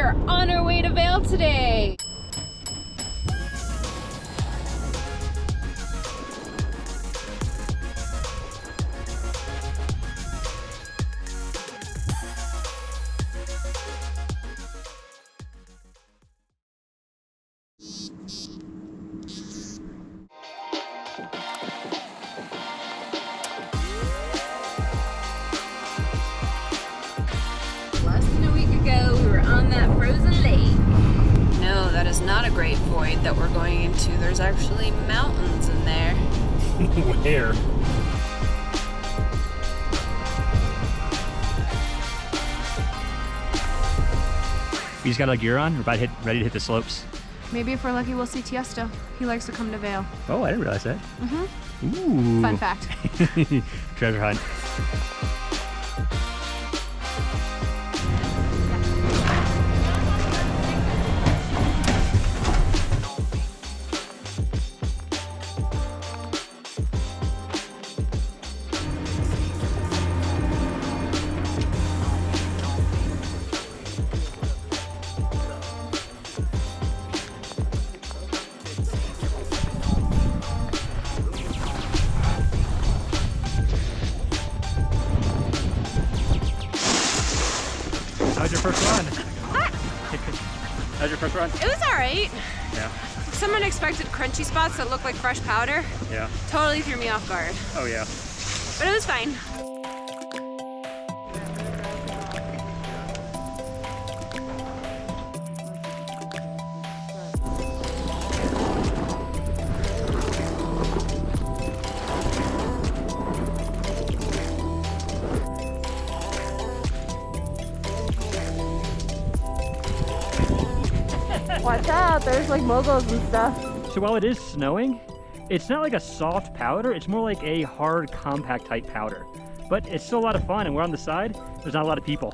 are on our way to Vail today. Less than a week ago, we were on that frozen lake. No, that is not a great void that we're going into. There's actually mountains in there. Where? You just got like gear on? We're about ready to hit the slopes. Maybe if we're lucky, we'll see Tiësto. He likes to come to Vail. Oh, I didn't realize that. Mm-hmm. Ooh. Fun fact. Treasure hunt. How's your first run? What? How's your first run? It was all right. Yeah. Some unexpected crunchy spots that look like fresh powder. Yeah. Totally threw me off guard. Oh yeah. But it was fine. Watch out, there's like moguls and stuff. So while it is snowing, it's not like a soft powder, it's more like a hard compact type powder. But it's still a lot of fun, and we're on the side, there's not a lot of people.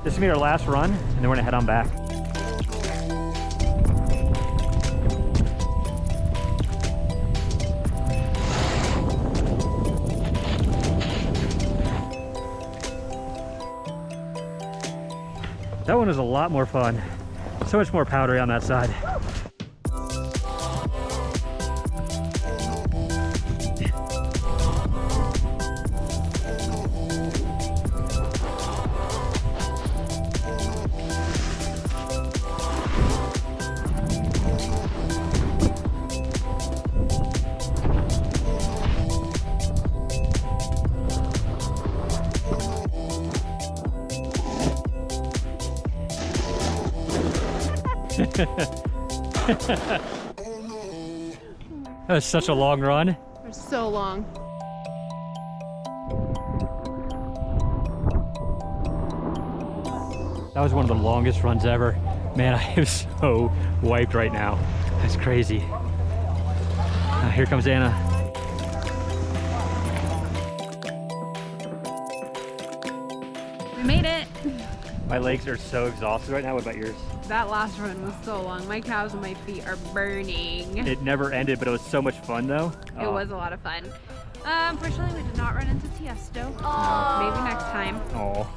This is gonna be our last run, and then we're gonna head on back. That one was a lot more fun. So much more powdery on that side. That was such a long run. It was so long. That was one of the longest runs ever. Man, I am so wiped right now. That's crazy. Here comes Anna. We made it. My legs are so exhausted right now. What about yours? That last run was so long. My calves and my feet are burning. It never ended, but it was so much fun though. It was a lot of fun. Unfortunately, we did not run into Tiësto. Maybe next time. Oh.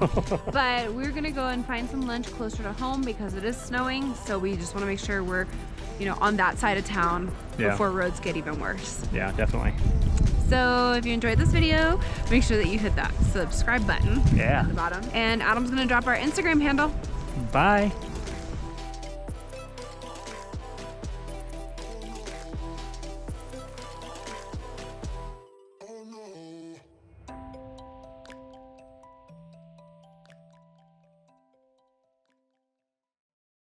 But we're gonna go and find some lunch closer to home because it is snowing. So we just want to make sure we're, on that side of town before roads get even worse. Yeah, definitely. So if you enjoyed this video, make sure that you hit that subscribe button Yeah. at the bottom. And Adam's gonna drop our Instagram handle. Bye.